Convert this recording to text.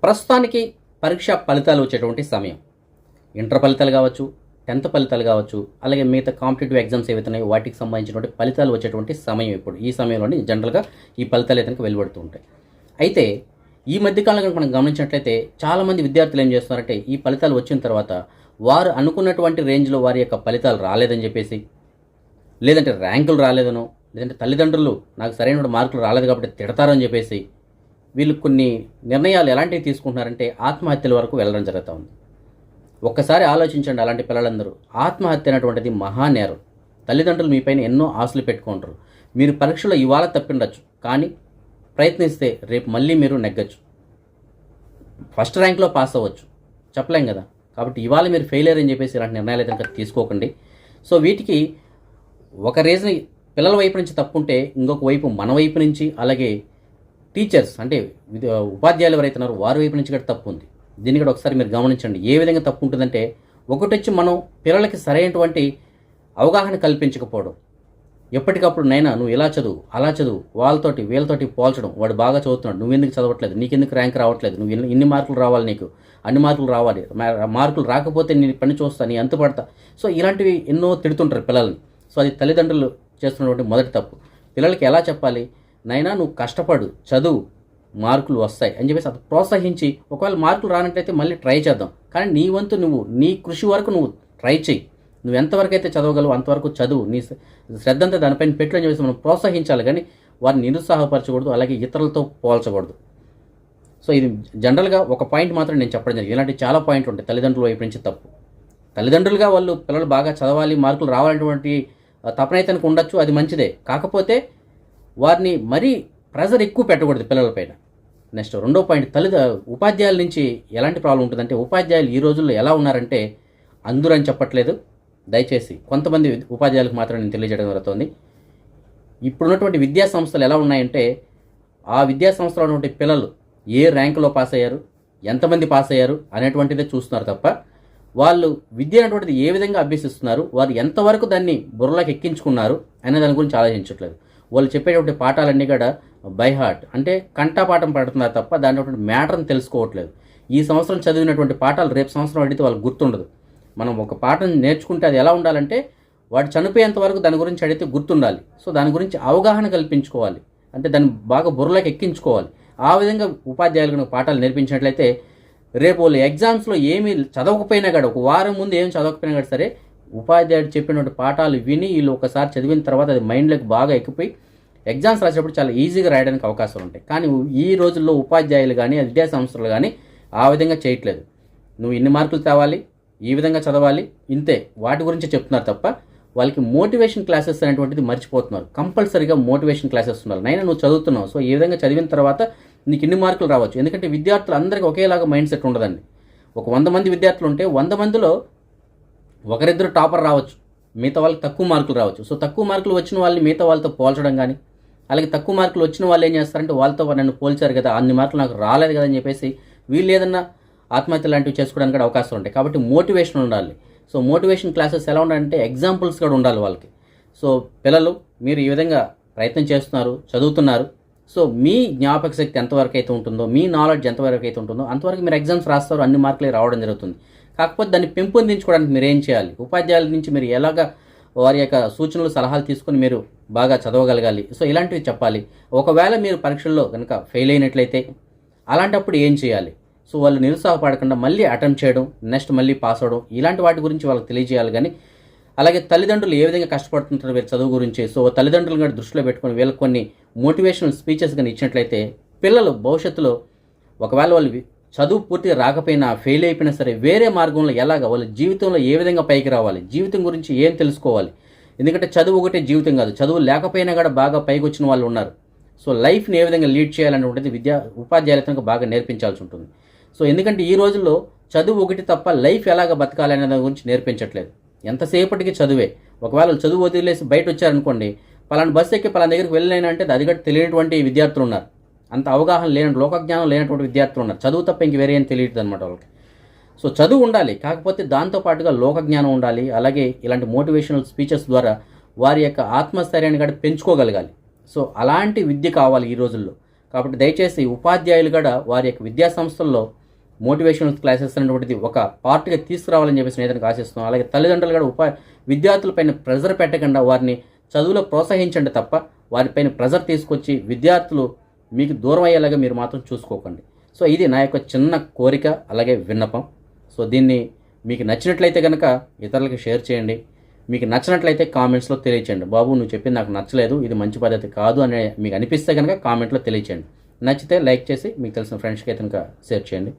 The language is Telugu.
ప్రస్తుతానికి పరీక్ష ఫలితాలు వచ్చేటువంటి సమయం. ఇంటర్ ఫలితాలు కావచ్చు, 10th ఫలితాలు కావచ్చు, అలాగే మిగతా కాంపిటేటివ్ ఎగ్జామ్స్ ఏవైతున్నాయో వాటికి సంబంధించినటువంటి ఫలితాలు వచ్చేటువంటి సమయం ఇప్పుడు. ఈ సమయంలోనే జనరల్గా ఈ ఫలితాలు అయితే వెలువడుతూ ఉంటాయి. అయితే ఈ మధ్యకాలంలో కనుక మనం గమనించినట్లయితే చాలామంది విద్యార్థులు ఏం చేస్తున్నారంటే ఈ ఫలితాలు వచ్చిన తర్వాత వారు అనుకున్నటువంటి రేంజ్లో వారి యొక్క ఫలితాలు రాలేదని చెప్పేసి, లేదంటే ర్యాంకులు రాలేదనో, లేదంటే తల్లిదండ్రులు నాకు సరైన మార్కులు రాలేదు కాబట్టి తిడతారని చెప్పేసి వీళ్ళు కొన్ని నిర్ణయాలు ఎలాంటివి తీసుకుంటున్నారంటే ఆత్మహత్యల వరకు వెళ్ళడం జరుగుతూ ఉంది. ఒక్కసారి ఆలోచించండి, అలాంటి పిల్లలందరూ ఆత్మహత్య అనేటువంటిది మహానేరం. తల్లిదండ్రులు మీపైన ఎన్నో ఆశలు పెట్టుకుంటారు. మీరు పరీక్షలో ఇవాళ తప్పిండొచ్చు, కానీ ప్రయత్నిస్తే రేపు మళ్ళీ మీరు నెగ్గచ్చు. ఫస్ట్ ర్యాంక్లో పాస్ అవ్వచ్చు, చెప్పలేం కదా. కాబట్టి ఇవాళ మీరు ఫెయిలియర్ అని చెప్పేసి ఇలాంటి నిర్ణయాలు అయితే తీసుకోకండి. సో వీటికి ఒక రీజన్ పిల్లల వైపు నుంచి తప్పుంటే, ఇంకొక వైపు మన వైపు నుంచి, అలాగే టీచర్స్ అంటే ఉపాధ్యాయులు ఎవరైతే ఉన్నారో వారి వైపు నుంచి కూడా తప్పు ఉంది. దీన్ని కూడా ఒకసారి మీరు గమనించండి. ఏ విధంగా తప్పు ఉంటుందంటే, ఒకటి వచ్చి మనం పిల్లలకి సరైనటువంటి అవగాహన కల్పించకపోవడం. ఎప్పటికప్పుడు నైనా నువ్వు ఇలా చదువు, అలా చదువు, వాళ్ళతోటి వీళ్ళతోటి పోల్చడం. వాడు బాగా చదువుతున్నాడు, నువ్వెందుకు చదవట్లేదు, నీకెందుకు ర్యాంక్ రావట్లేదు, నువ్వు ఇన్ని మార్కులు రావాలి, నీకు అన్ని మార్కులు రావాలి, మార్కులు రాకపోతే నీ పని చూస్తా, నీ అంతు పడతా. సో ఇలాంటివి ఎన్నో తిడుతుంటారు పిల్లల్ని. సో అది తల్లిదండ్రులు చేస్తున్నటువంటి మొదటి తప్పు. పిల్లలకి ఎలా చెప్పాలి, నైనా నువ్వు కష్టపడు, చదువు, మార్కులు వస్తాయి అని చెప్పేసి అది ప్రోత్సహించి, ఒకవేళ మార్కులు రానట్టయితే మళ్ళీ ట్రై చేద్దాం, కానీ నీ వంతు నువ్వు నీ కృషి వరకు నువ్వు ట్రై చేయి. నువ్వు ఎంతవరకు అయితే చదవగలవు అంతవరకు చదువు, నీ శ్రద్ధ అంతా దానిపైన పెట్టు అని చెప్పేసి మనం ప్రోత్సహించాలి, కానీ వారిని నిరుత్సాహపరచకూడదు, అలాగే ఇతరులతో పోల్చకూడదు. సో ఇది జనరల్గా ఒక పాయింట్ మాత్రం నేను చెప్పడం జరిగింది. ఇలాంటి చాలా పాయింట్లు ఉంటాయి తల్లిదండ్రుల వైపు నుంచి తప్పు. తల్లిదండ్రులుగా వాళ్ళు పిల్లలు బాగా చదవాలి, మార్కులు రావాలనేటువంటి తపనైతేనికి ఉండొచ్చు, అది మంచిదే. కాకపోతే వారిని మరీ ప్రెజర్ ఎక్కువ పెట్టకూడదు పిల్లలపైన. నెక్స్ట్ రెండో పాయింట్, ఉపాధ్యాయుల నుంచి ఎలాంటి ప్రాబ్లం ఉంటుందంటే, ఉపాధ్యాయులు ఈ రోజుల్లో ఎలా ఉన్నారంటే, అందరూ అని చెప్పట్లేదు, దయచేసి కొంతమంది ఉపాధ్యాయులకు మాత్రం నేను తెలియజేయడం జరుగుతుంది. ఇప్పుడున్నటువంటి విద్యా సంస్థలు ఎలా ఉన్నాయంటే, ఆ విద్యా సంస్థలో ఉన్నటువంటి పిల్లలు ఏ ర్యాంకులో పాస్ అయ్యారు, ఎంతమంది పాస్ అయ్యారు అనేటువంటిదే చూస్తున్నారు తప్ప, వాళ్ళు విద్య అనేటువంటిది ఏ విధంగా అభ్యసిస్తున్నారు, వారు ఎంతవరకు దాన్ని బుర్రలోకి ఎక్కించుకున్నారు అనే దాని గురించి ఆలోచించట్లేదు. వాళ్ళు చెప్పేటువంటి పాఠాలన్నీ కూడా బై హార్ట్ అంటే కంఠపాఠం పడుతున్నారు తప్ప దాని మ్యాటర్ని తెలుసుకోవట్లేదు. ఈ సంవత్సరం చదివినటువంటి పాఠాలు రేపు సంవత్సరం అడిగితే వాళ్ళకి గుర్తుండదు. మనం ఒక పాఠం నేర్చుకుంటే అది ఎలా ఉండాలంటే, వాడు చనిపోయేంత వరకు దాని గురించి అడిగితే గుర్తుండాలి. సో దాని గురించి అవగాహన కల్పించుకోవాలి, అంటే దాన్ని బాగా బుర్రలోకి ఎక్కించుకోవాలి. ఆ విధంగా ఉపాధ్యాయులకు పాఠాలు నేర్పించినట్లయితే రేపు వాళ్ళు ఎగ్జామ్స్లో ఏమీ చదవకపోయినా కూడా, ఒక వారం ముందు ఏమి చదవకపోయినా కూడా సరే, ఉపాధ్యాయుడు చెప్పినటువంటి పాఠాలు విని వీళ్ళు ఒకసారి చదివిన తర్వాత అది మైండ్లోకి బాగా ఎక్కిపోయి ఎగ్జామ్స్ రాసేటప్పుడు చాలా ఈజీగా రాయడానికి అవకాశాలు ఉంటాయి. కానీ ఈ రోజుల్లో ఉపాధ్యాయులు కానీ విద్యా సంస్థలు కానీ ఆ విధంగా చేయట్లేదు. నువ్వు ఇన్ని మార్కులు తేవాలి, ఈ విధంగా చదవాలి, ఇంతే వాటి గురించి చెప్తున్నారు తప్ప వాళ్ళకి మోటివేషన్ క్లాసెస్ అనేటువంటిది మర్చిపోతున్నారు. కంపల్సరీగా మోటివేషన్ క్లాసెస్ ఉండాలి. నైనా నువ్వు చదువుతున్నావు, సో ఈ విధంగా చదివిన తర్వాత నీకు ఇన్ని మార్కులు రావచ్చు. ఎందుకంటే విద్యార్థులు అందరికీ ఒకేలాగా మైండ్ సెట్ ఉండదండి. ఒక 100 మంది విద్యార్థులు ఉంటే 100 మందిలో ఒకరిద్దరు టాపర్ రావచ్చు, మిగతా వాళ్ళకి తక్కువ మార్కులు రావచ్చు. సో తక్కువ మార్కులు వచ్చిన వాళ్ళని మిగతా వాళ్ళతో పోల్చడం కానీ, అలాగే తక్కువ మార్కులు వచ్చిన వాళ్ళు ఏం చేస్తారంటే, వాళ్ళతో నన్ను పోల్చారు కదా, అన్ని మార్కులు నాకు రాలేదు కదా అని చెప్పేసి వీళ్ళు ఏదన్నా ఆత్మహత్య లాంటివి చేసుకోవడానికి కూడా అవకాశాలు ఉంటాయి. కాబట్టి మోటివేషన్ ఉండాలి. సో మోటివేషన్ క్లాసెస్ ఎలా ఉండాలంటే ఎగ్జాంపుల్స్ కూడా ఉండాలి వాళ్ళకి. సో పిల్లలు, మీరు ఈ విధంగా ప్రయత్నం చేస్తున్నారు, చదువుతున్నారు, సో మీ జ్ఞాపక శక్తి ఎంతవరకు అయితే ఉంటుందో, మీ నాలెడ్జ్ ఎంతవరకు అయితే ఉంటుందో అంతవరకు మీరు ఎగ్జామ్స్ రాస్తారు, అన్ని మార్కులే రావడం జరుగుతుంది. కాకపోతే దాన్ని పెంపొందించుకోవడానికి మీరు ఏం చేయాలి, ఉపాధ్యాయుల నుంచి మీరు ఎలాగ వారి యొక్క సూచనలు సలహాలు తీసుకొని మీరు బాగా చదవగలగాలి. సో ఇలాంటివి చెప్పాలి. ఒకవేళ మీరు పరీక్షల్లో కనుక ఫెయిల్ అయినట్లయితే అలాంటప్పుడు ఏం చేయాలి, సో వాళ్ళు నిరుత్సాహపడకుండా మళ్ళీ అటెంప్ట్ చేయడం, నెక్స్ట్ మళ్ళీ పాస్ అవ్వడం, ఇలాంటి వాటి గురించి వాళ్ళకి తెలియజేయాలి. కానీ అలాగే తల్లిదండ్రులు ఏ విధంగా కష్టపడుతుంటారు వీళ్ళ చదువు గురించి, సో తల్లిదండ్రులు కూడా దృష్టిలో పెట్టుకొని వీళ్ళకి కొన్ని మోటివేషనల్ స్పీచెస్ కానీ ఇచ్చినట్లయితే పిల్లలు భవిష్యత్తులో ఒకవేళ వాళ్ళు చదువు పూర్తిగా రాకపోయినా, ఫెయిల్ అయిపోయినా సరే, వేరే మార్గంలో ఎలాగ వాళ్ళ జీవితంలో ఏ విధంగా పైకి రావాలి, జీవితం గురించి ఏం తెలుసుకోవాలి. ఎందుకంటే చదువు ఒకటే జీవితం కాదు, చదువు లేకపోయినా కూడా బాగా పైకి వచ్చిన వాళ్ళు ఉన్నారు. సో లైఫ్ని ఏ విధంగా లీడ్ చేయాలనేటువంటిది ఉపాధ్యాయులకు బాగా నేర్పించాల్సి ఉంటుంది. సో ఎందుకంటే ఈ రోజుల్లో చదువు ఒకటి తప్ప లైఫ్ ఎలాగ బతకాలి అనే దాని గురించి నేర్పించట్లేదు. ఎంతసేపటికి చదువే. ఒకవేళ చదువు వదిలేసి బయట వచ్చారనుకోండి, పలానా బస్సు ఎక్కి పలానా దగ్గరికి వెళ్ళినా అంటే అది కూడా తెలియనటువంటి విద్యార్థులు ఉన్నారు. అంత అవగాహన లేని, లోకజ్ఞానం లేనటువంటి విద్యార్థులు ఉన్నారు. చదువు తప్ప ఇంక వేరే ఏం తెలియదు అనమాట వాళ్ళకి. సో చదువు ఉండాలి, కాకపోతే దాంతోపాటుగా లోకజ్ఞానం ఉండాలి. అలాగే ఇలాంటి మోటివేషనల్ స్పీచెస్ ద్వారా వారి యొక్క ఆత్మస్థైర్యాన్ని కూడా పెంచుకోగలగాలి. సో అలాంటి విద్య కావాలి ఈ రోజుల్లో. కాబట్టి దయచేసి ఉపాధ్యాయులు కూడా వారి యొక్క విద్యా సంస్థల్లో మోటివేషనల్ క్లాసెస్ అనేటువంటిది ఒక పార్ట్గా తీసుకురావాలని చెప్పేసి నేను ఏదైనా ఆశిస్తున్నాను. అలాగే తల్లిదండ్రులు కూడా విద్యార్థులపైన ప్రెజర్ పెట్టకుండా వారిని చదువులో ప్రోత్సహించండి తప్ప వారిపైన ప్రెజర్ తీసుకొచ్చి విద్యార్థులు మీకు దూరం అయ్యేలాగా మీరు మాత్రం చూసుకోకండి. సో ఇది నా యొక్క చిన్న కోరిక, అలాగే విన్నపం. సో దీన్ని మీకు నచ్చినట్లయితే కనుక ఇతరులకు షేర్ చేయండి. మీకు నచ్చినట్లయితే కామెంట్స్లో తెలియచేయండి. బాబు నువ్వు చెప్పింది నాకు నచ్చలేదు, ఇది మంచి పద్ధతి కాదు అని మీకు అనిపిస్తే కనుక కామెంట్లో తెలియచేయండి. నచ్చితే లైక్ చేసి మీకు తెలిసిన ఫ్రెండ్స్కి అయితే కనుక షేర్ చేయండి.